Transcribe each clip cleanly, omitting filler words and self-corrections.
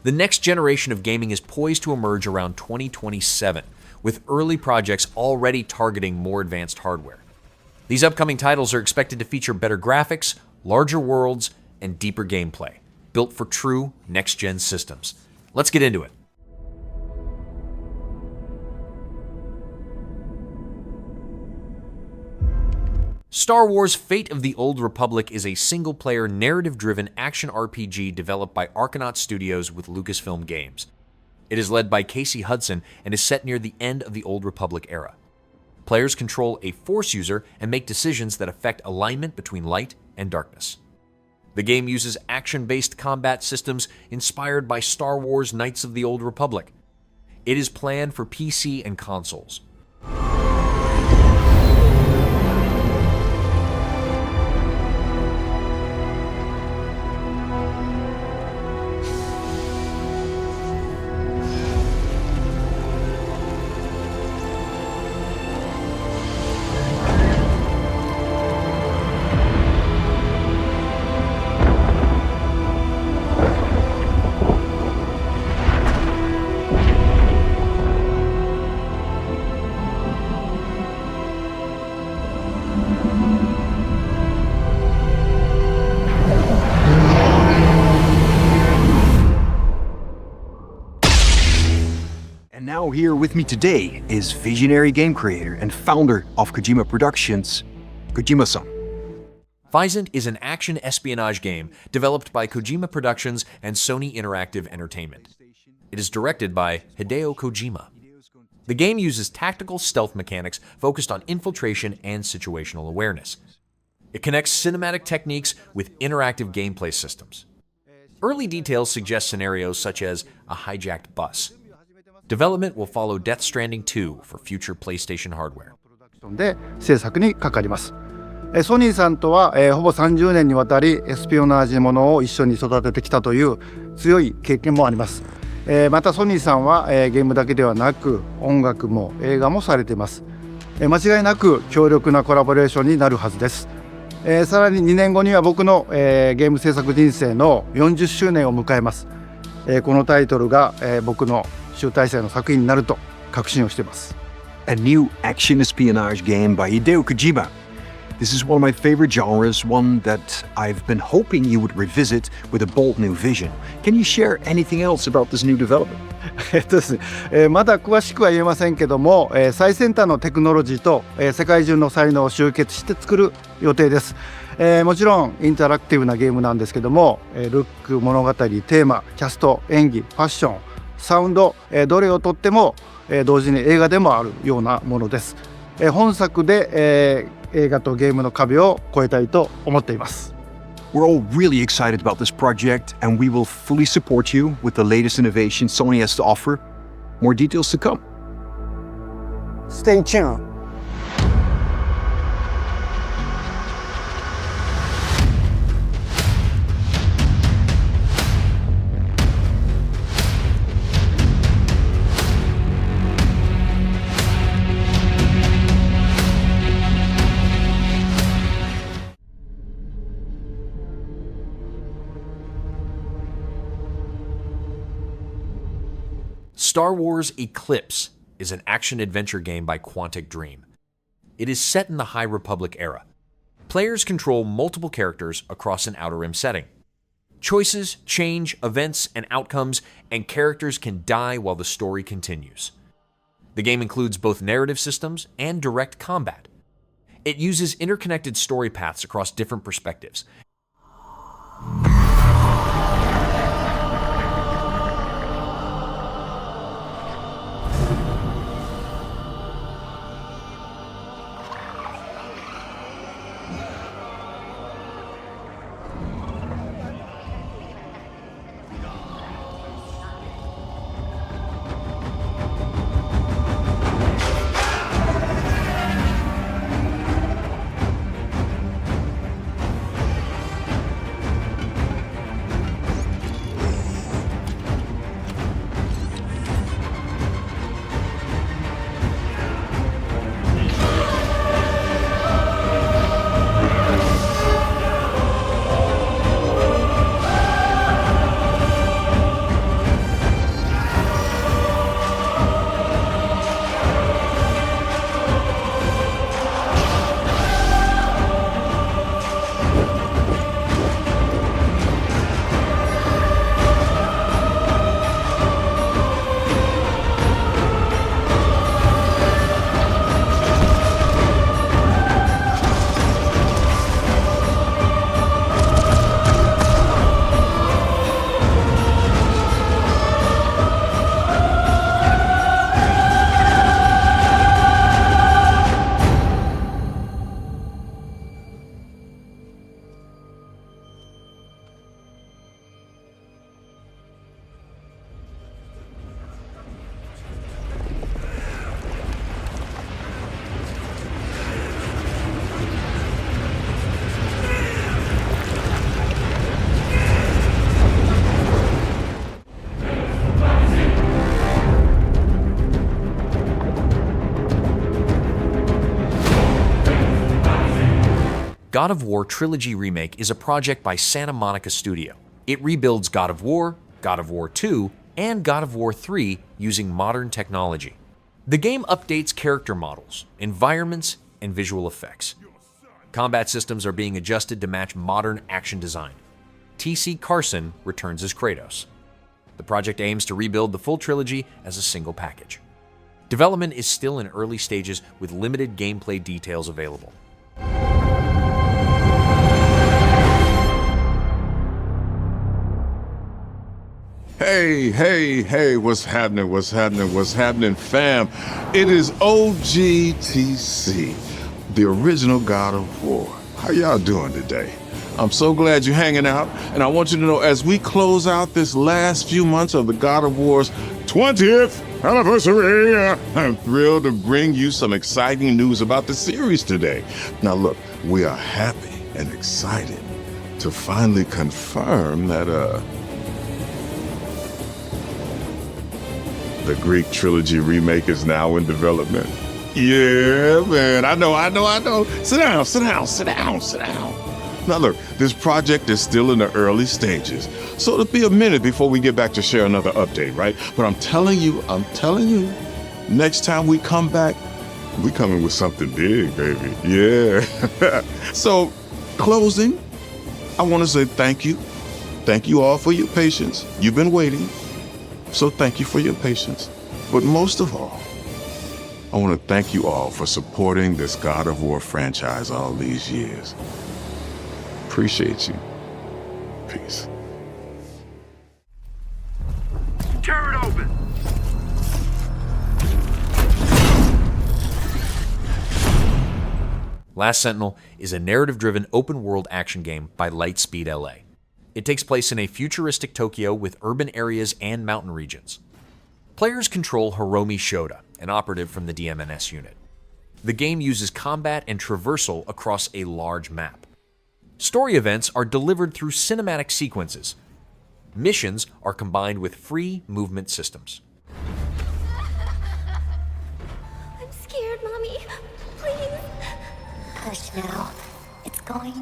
The next generation of gaming is poised to emerge around 2027, with early projects already targeting more advanced hardware. These upcoming titles are expected to feature better graphics, larger worlds, and deeper gameplay, built for true next-gen systems. Let's get into it. Star Wars Fate of the Old Republic is a single-player, narrative-driven action RPG developed by Archanaut Studios with Lucasfilm Games. It is led by Casey Hudson and is set near the end of the Old Republic era. Players control a Force user and make decisions that affect alignment between light and darkness. The game uses action-based combat systems inspired by Star Wars Knights of the Old Republic. It is planned for PC and consoles. Now here with me today is visionary game creator and founder of Kojima Productions, Kojima-san. Physint is an action espionage game developed by Kojima Productions and Sony Interactive Entertainment. It is directed by Hideo Kojima. The game uses tactical stealth mechanics focused on infiltration and situational awareness. It connects cinematic techniques with interactive gameplay systems. Early details suggest scenarios such as a hijacked bus. Development will follow Death Stranding 2 for future PlayStation hardware. で制作にかかります。ソニーさんとは、ほぼ30年にわたりエスピオナージものを一緒に育ててきたという強い経験もあります。またソニーさんは、ゲームだけではなく音楽も映画もされています。間違いなく強力なコラボレーションになるはずです。さらに2年後には僕の、ゲーム制作人生の40周年を迎えます。このタイトルが、僕の集大成の作品になると確信をしています。A new action espionage game by Hideo Kojima. This is one of my favorite genres, one that I've been hoping you would revisit with a bold new vision. Can you share anything else about this new development? ですね、まだ詳しくは言えませんけども、最先端のテクノロジーと、世界中の才能を集結して作る予定です。もちろんインタラクティブなゲームなんですけども、ルック、物語、テーマ、キャスト、演技、ファッション、サウンド、どれをとっても、同時に映画でもあるようなものです。本作で、映画とゲームの壁を越えたいと思っています。We're all really excited about this project, and we will fully support you with the latest innovation Sony has to offer. More details to come. Stay tuned. Star Wars Eclipse is an action-adventure game by Quantic Dream. It is set in the High Republic era. Players control multiple characters across an Outer Rim setting. Choices change events and outcomes, and characters can die while the story continues. The game includes both narrative systems and direct combat. It uses interconnected story paths across different perspectives. God of War Trilogy Remake is a project by Santa Monica Studio. It rebuilds God of War 2, and God of War 3 using modern technology. The game updates character models, environments, and visual effects. Combat systems are being adjusted to match modern action design. T.C. Carson returns as Kratos. The project aims to rebuild the full trilogy as a single package. Development is still in early stages with limited gameplay details available. Hey, what's happening, fam? It is OGTC, the original God of War. How y'all doing today? I'm so glad you're hanging out, and I want you to know as we close out this last few months of the God of War's 20th anniversary, I'm thrilled to bring you some exciting news about the series today. Now look, we are happy and excited to finally confirm that, the Greek Trilogy Remake is now in development. Yeah, man, I know. Sit down. Now look, this project is still in the early stages, so it'll be a minute before we get back to share another update, right? But I'm telling you, next time we come back, we coming with something big, baby. Yeah. So, closing, I want to say thank you. Thank you all for your patience. You've been waiting. So thank you for your patience. But most of all, I want to thank you all for supporting this God of War franchise all these years. Appreciate you. Peace. Tear it open! Last Sentinel is a narrative-driven open-world action game by Lightspeed LA. It takes place in a futuristic Tokyo with urban areas and mountain regions. Players control Hiromi Shoda, an operative from the DMNS unit. The game uses combat and traversal across a large map. Story events are delivered through cinematic sequences. Missions are combined with free movement systems. I'm scared, Mommy. Please. Hush now. It's going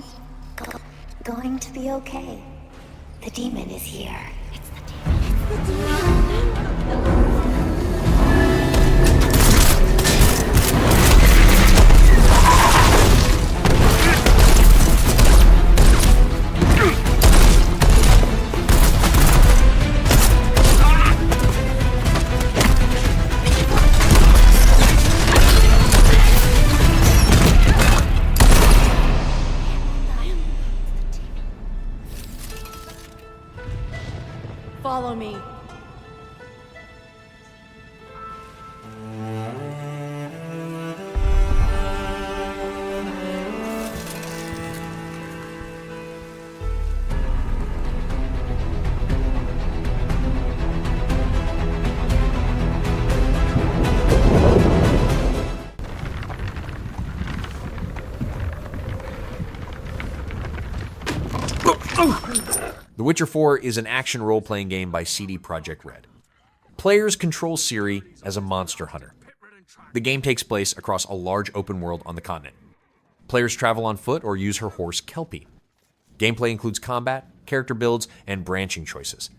to be okay. The demon is here. It's the demon. Follow me. The Witcher 4 is an action role-playing game by CD Projekt Red. Players control Ciri as a monster hunter. The game takes place across a large open world on the continent. Players travel on foot or use her horse Kelpie. Gameplay includes combat, character builds, and branching choices.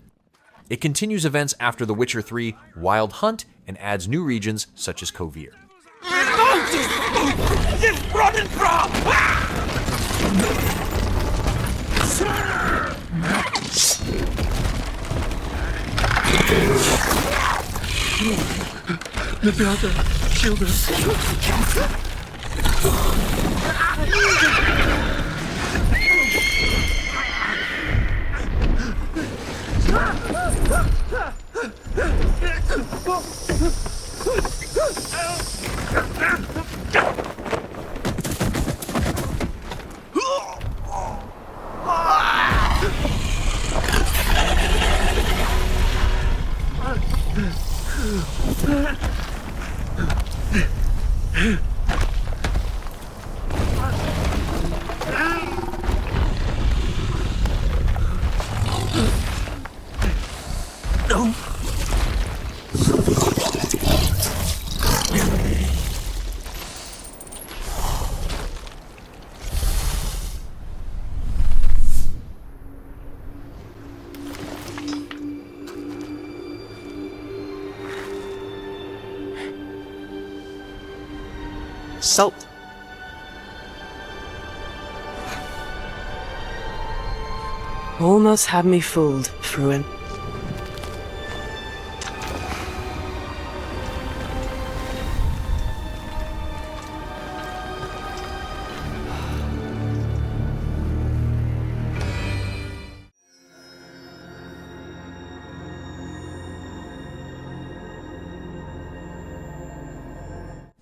It continues events after The Witcher 3 Wild Hunt and adds new regions such as Kovir. Salt. Almost had me fooled, Fruin.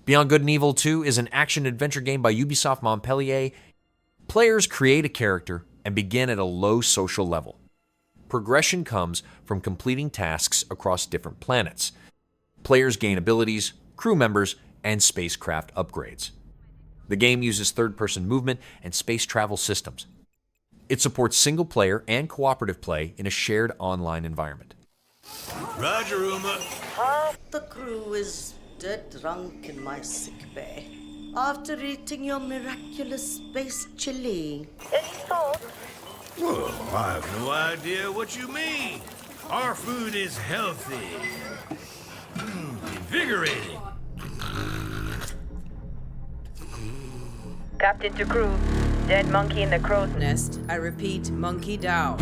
Beyond Good and Evil 2 is an action-adventure game by Ubisoft Montpellier. Players create a character and begin at a low social level. Progression comes from completing tasks across different planets. Players gain abilities, crew members, and spacecraft upgrades. The game uses third-person movement and space travel systems. It supports single-player and cooperative play in a shared online environment. Roger, Uma. Half the crew is dead drunk in my sickbay after eating your miraculous space chili. Any thoughts? Well, I have no idea what you mean. Our food is healthy, invigorating. Captain to crew, dead monkey in the crow's nest. I repeat, monkey down.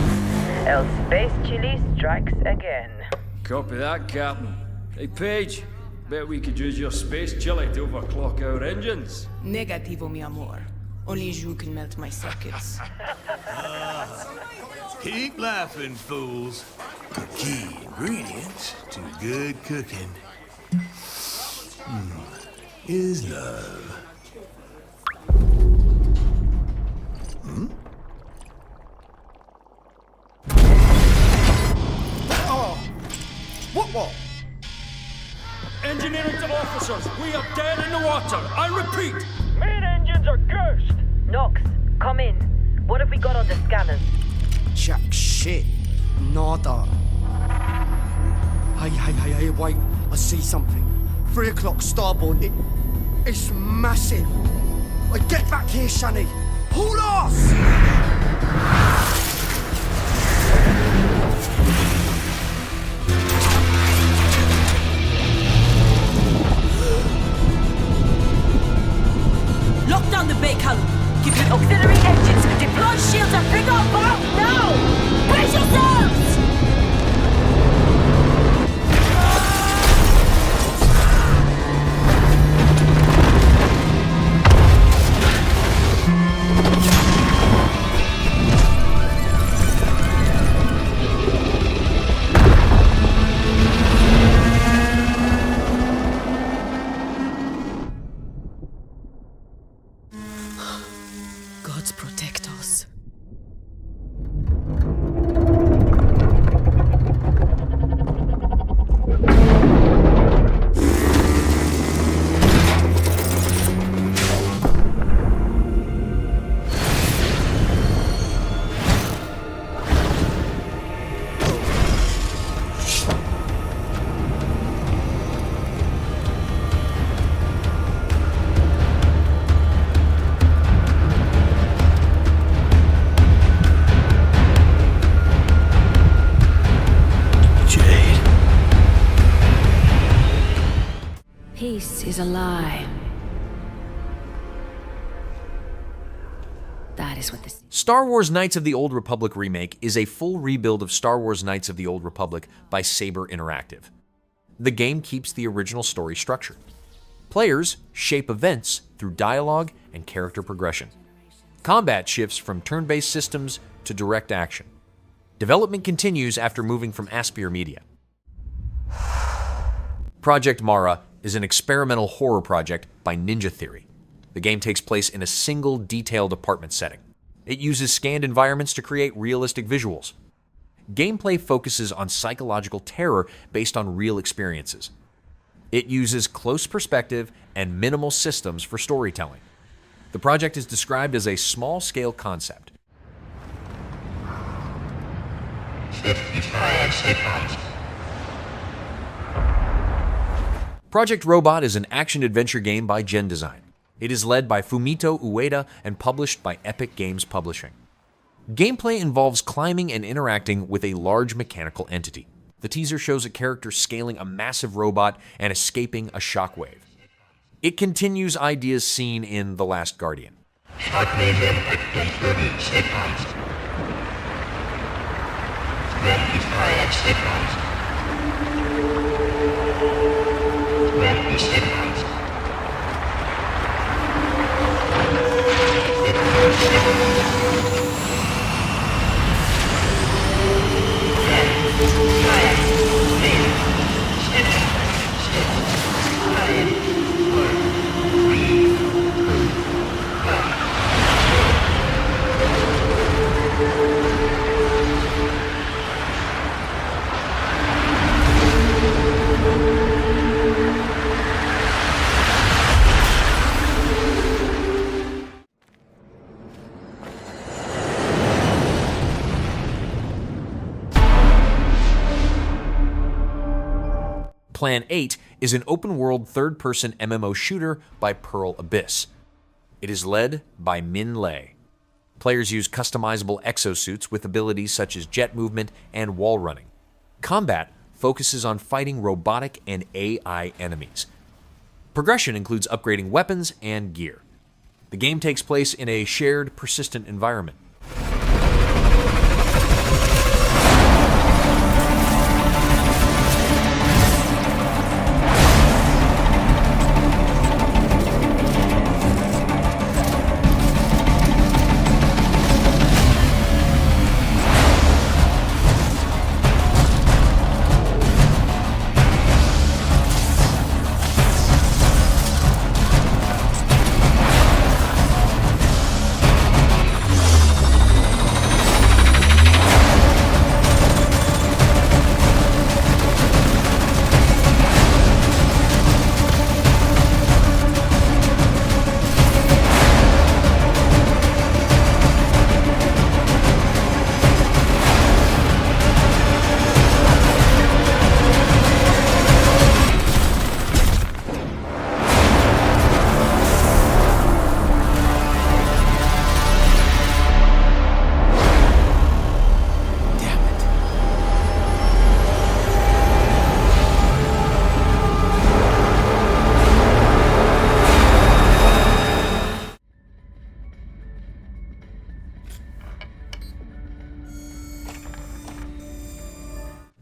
El space chili strikes again. Copy that, Captain. Hey, Paige, bet we could use your space chili to overclock our engines. Negativo, mi amor. Only you can melt my circuits. Keep laughing, fools. The key ingredient to good cooking is love. What? Engineering to officers, we are dead in the water. I repeat. Main engines are cursed. Nox, come in. What have we got on the scanners? Jack shit. Nada. Hey, wait. I see something. 3 o'clock starboard. It's massive. Get back here, Shani. Hold off! Lock down the bay column. Give me auxiliary engines. Deploy shields and bring our bomb now! Brace yourselves! Gods protect us. Peace is a lie. That is what this... Star Wars Knights of the Old Republic Remake is a full rebuild of Star Wars Knights of the Old Republic by Saber Interactive. The game keeps the original story structure. Players shape events through dialogue and character progression. Combat shifts from turn-based systems to direct action. Development continues after moving from Aspyr Media. Project Mara is an experimental horror project by Ninja Theory. The game takes place in a single detailed apartment setting. It uses scanned environments to create realistic visuals. Gameplay focuses on psychological terror based on real experiences. It uses close perspective and minimal systems for storytelling. The project is described as a small-scale concept. 55 seconds. Project Robot is an action-adventure game by Gen Design. It is led by Fumito Ueda and published by Epic Games Publishing. Gameplay involves climbing and interacting with a large mechanical entity. The teaser shows a character scaling a massive robot and escaping a shockwave. It continues ideas seen in The Last Guardian. Plan 8 is an open-world third-person MMO shooter by Pearl Abyss. It is led by Min Lei. Players use customizable exosuits with abilities such as jet movement and wall running. Combat focuses on fighting robotic and AI enemies. Progression includes upgrading weapons and gear. The game takes place in a shared, persistent environment.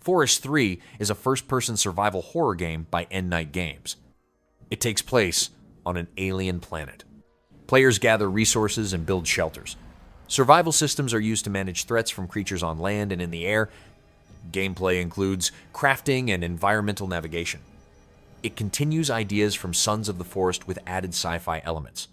Forest 3 is a first-person survival horror game by End Night Games. It takes place on an alien planet. Players gather resources and build shelters. Survival systems are used to manage threats from creatures on land and in the air. Gameplay includes crafting and environmental navigation. It continues ideas from Sons of the Forest with added sci-fi elements.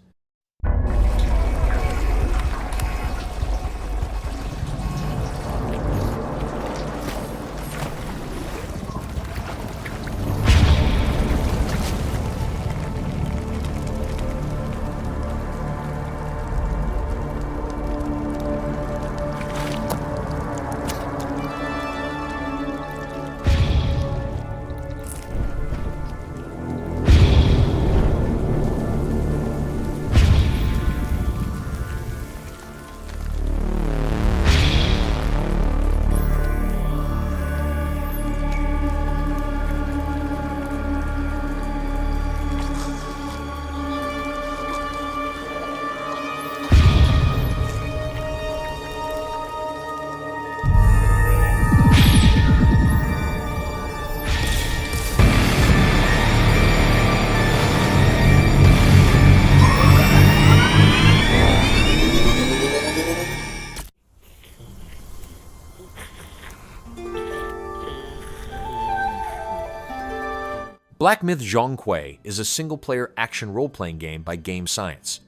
Black Myth Zhong is a single-player action role-playing game by Game Science.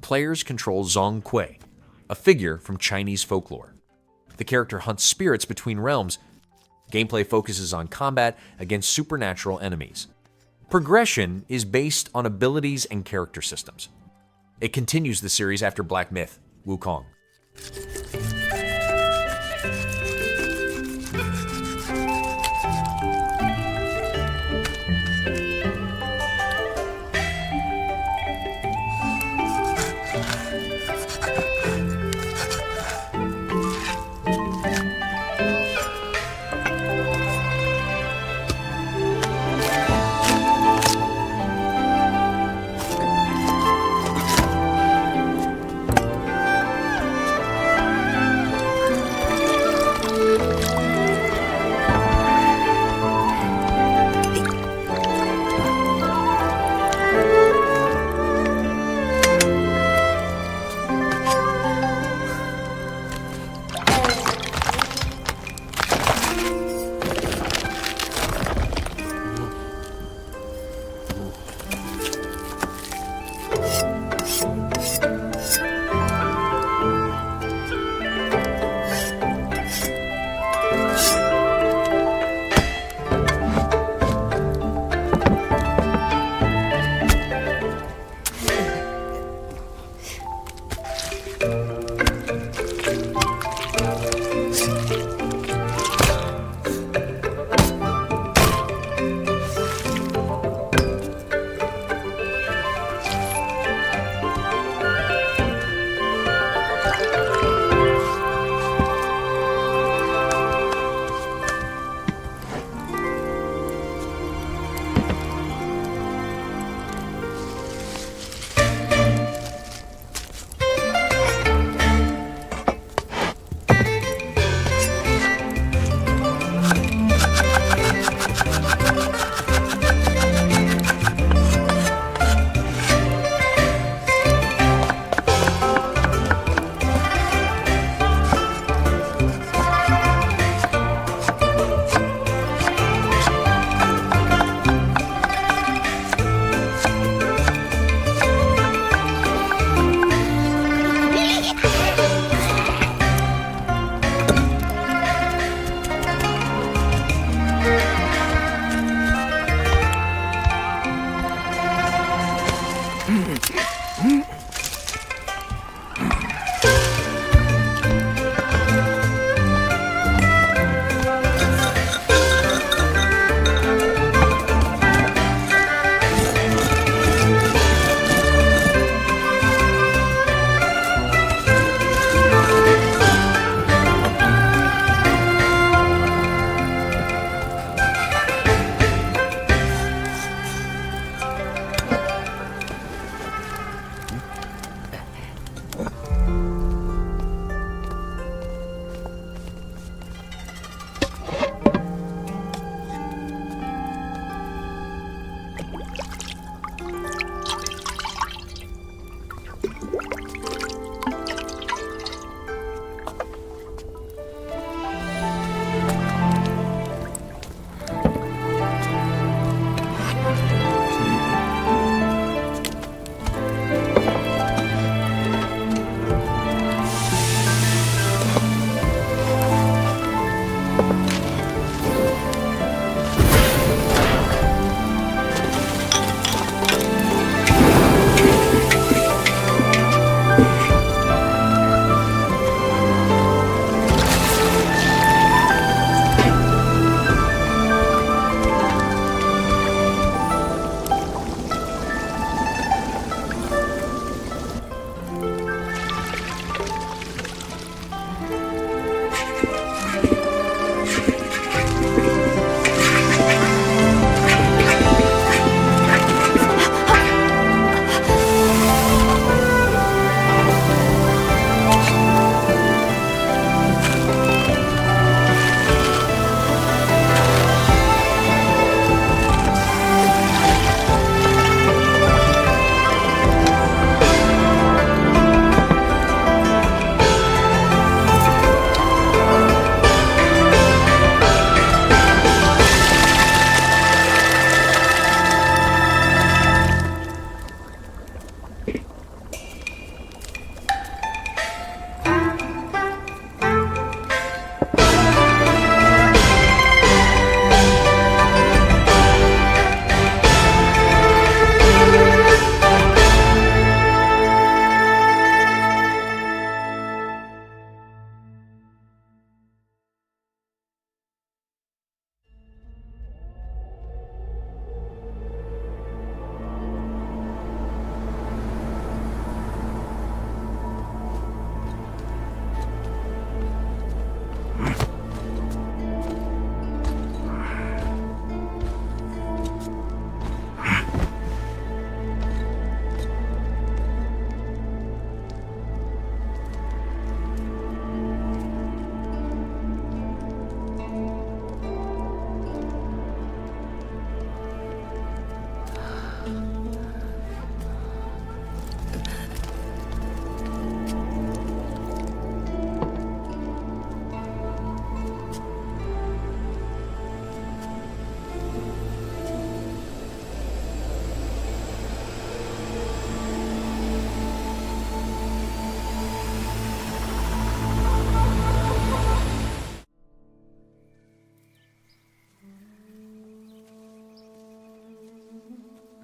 Players control Zhong, a figure from Chinese folklore. The character hunts spirits between realms. Gameplay focuses on combat against supernatural enemies. Progression is based on abilities and character systems. It continues the series after Black Myth, Wukong.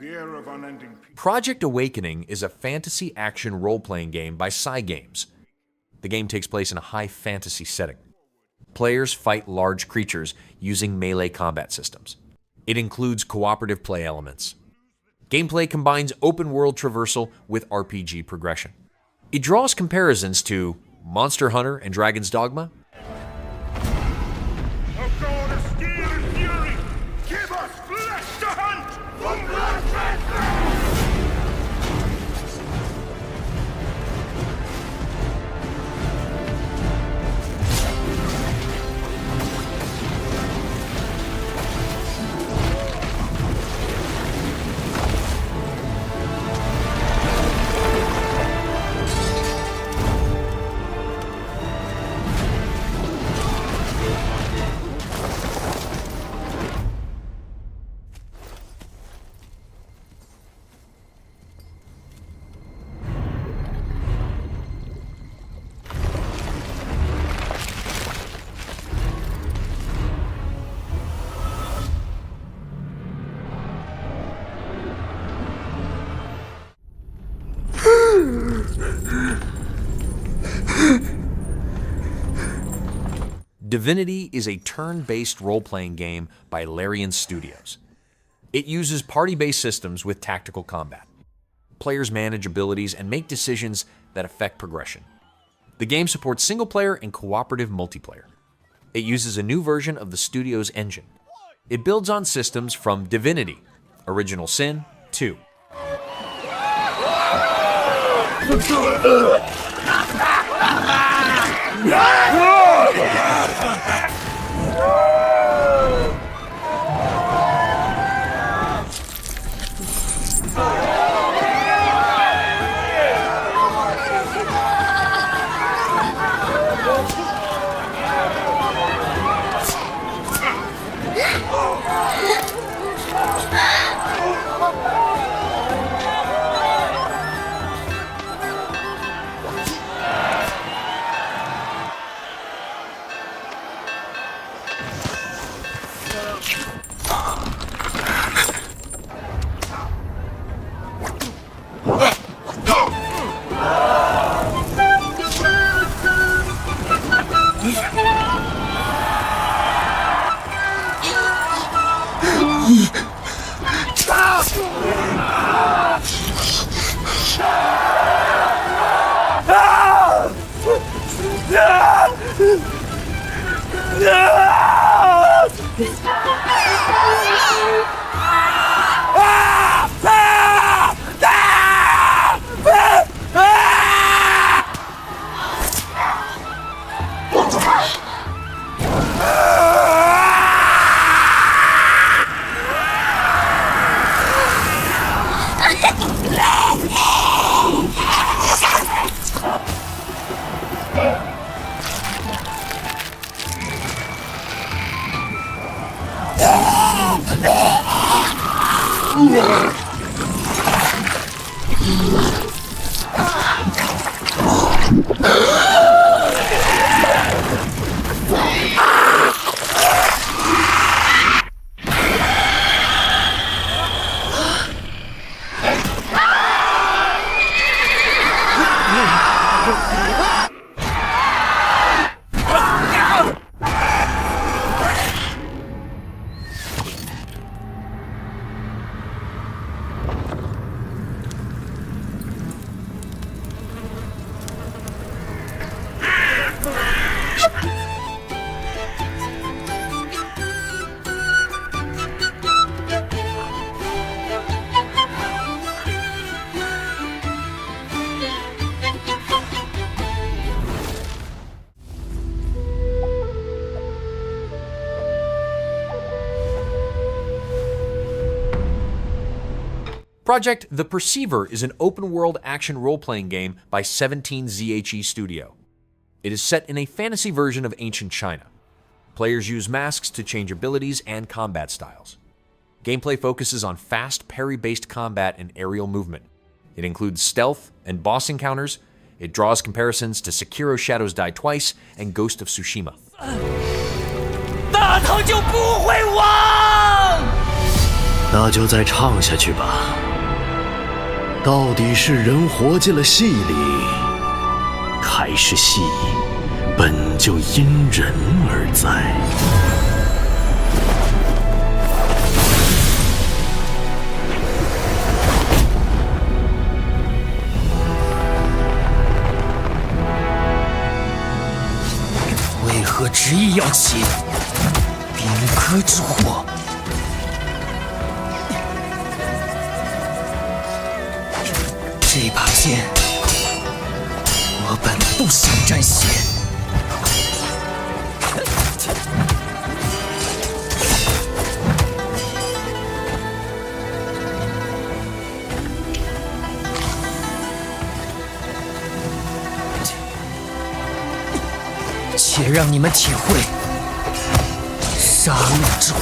Fear of unending peace. Project Awakening is a fantasy action role-playing game by Cygames. The game takes place in a high fantasy setting. Players fight large creatures using melee combat systems. It includes cooperative play elements. Gameplay combines open-world traversal with RPG progression. It draws comparisons to Monster Hunter and Dragon's Dogma, A god of steel and fury, give us flesh to hunt from blood transfer! Divinity is a turn-based role-playing game by Larian Studios. It uses party-based systems with tactical combat. Players manage abilities and make decisions that affect progression. The game supports single-player and cooperative multiplayer. It uses a new version of the studio's engine. It builds on systems from Divinity, Original Sin 2. Project The Perceiver is an open-world action role-playing game by 17ZHE Studio. It is set in a fantasy version of ancient China. Players use masks to change abilities and combat styles. Gameplay focuses on fast parry-based combat and aerial movement. It includes stealth and boss encounters. It draws comparisons to Sekiro Shadows Die Twice and Ghost of Tsushima. 大唐就不会亡！那就再唱下去吧。到底是人活进了戏里，还是戏本就因人而在？为何执意要起兵戈之祸？这把剑，我本不想沾血。且让你们体会杀戮之苦。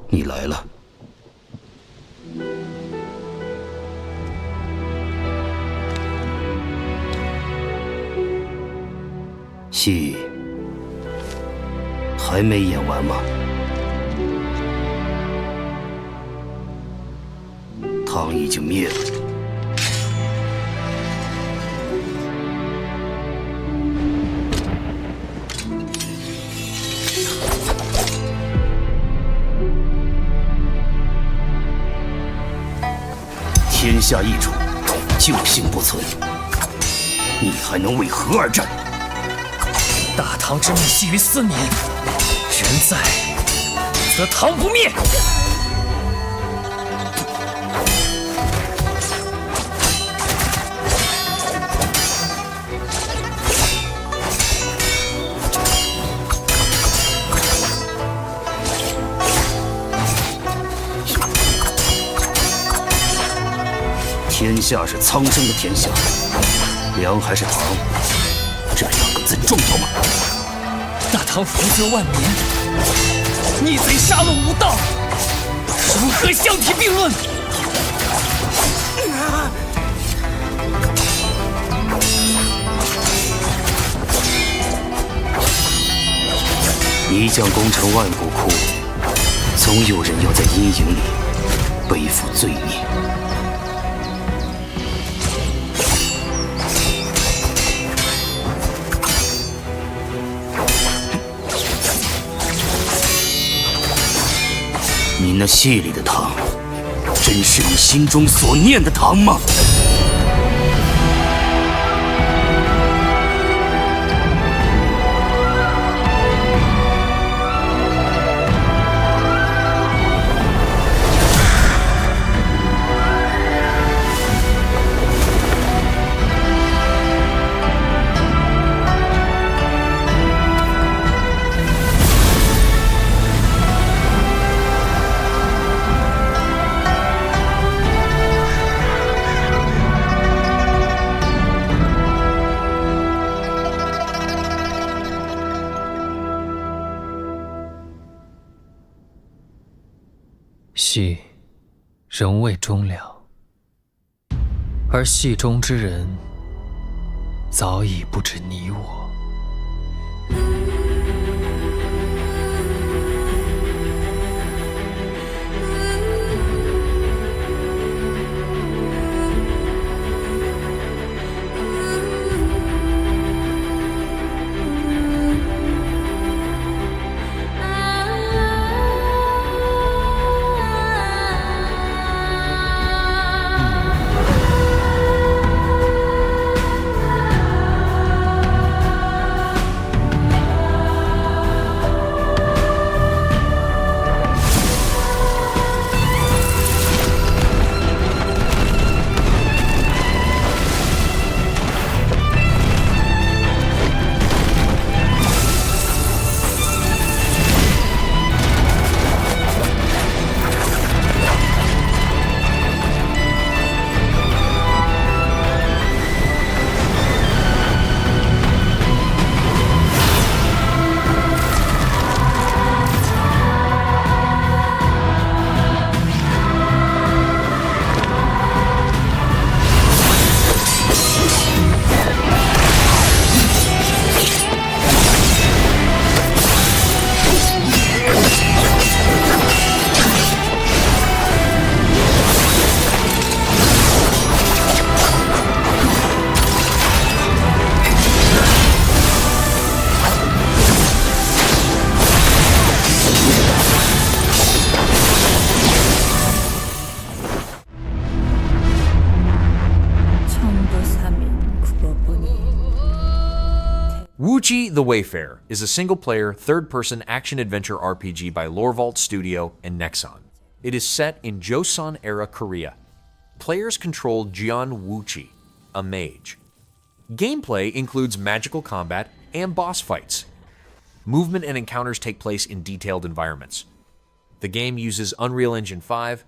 你来了。戏还没演完吗？唐已经灭了。天下易主，救星不存，你还能为何而战？大唐之命系于4年，人在则唐不灭。天下是苍生的天下，梁还是唐，这2个字重要吗？大唐福泽万年，逆贼杀戮无道，如何相提并论？一将功成万骨枯，总有人要在阴影里背负罪孽。你那戏里的唐，真是你心中所念的唐吗？戏仍未终了，而戏中之人早已不止你我。Woochi the Wayfarer is a single-player, third-person action-adventure RPG by Lorvault Studio and Nexon. It is set in Joseon-era Korea. Players control Jeon Woochi, a mage. Gameplay includes magical combat and boss fights. Movement and encounters take place in detailed environments. The game uses Unreal Engine 5,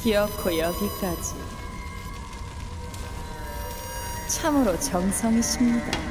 기어코 여기까지. 참으로 정성이십니다.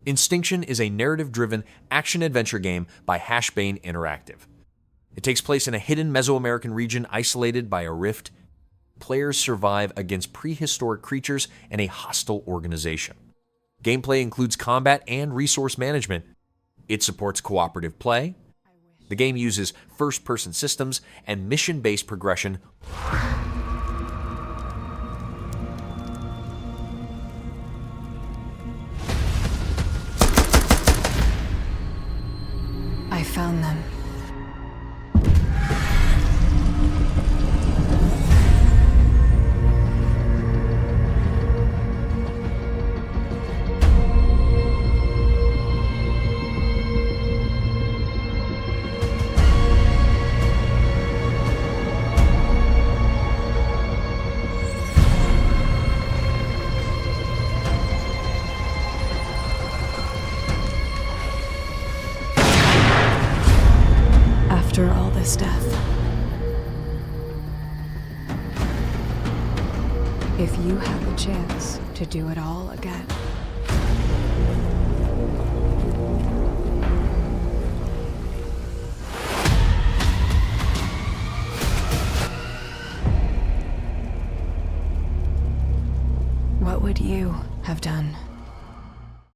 Instinction is a narrative-driven action-adventure game by Hashbane Interactive. It takes place in a hidden Mesoamerican region isolated by a rift. Players survive against prehistoric creatures and a hostile organization. Gameplay includes combat and resource management. It supports cooperative play. The game uses first-person systems and mission-based progression. I found them. After all this death, if you have the chance to do it all again, what would you have done?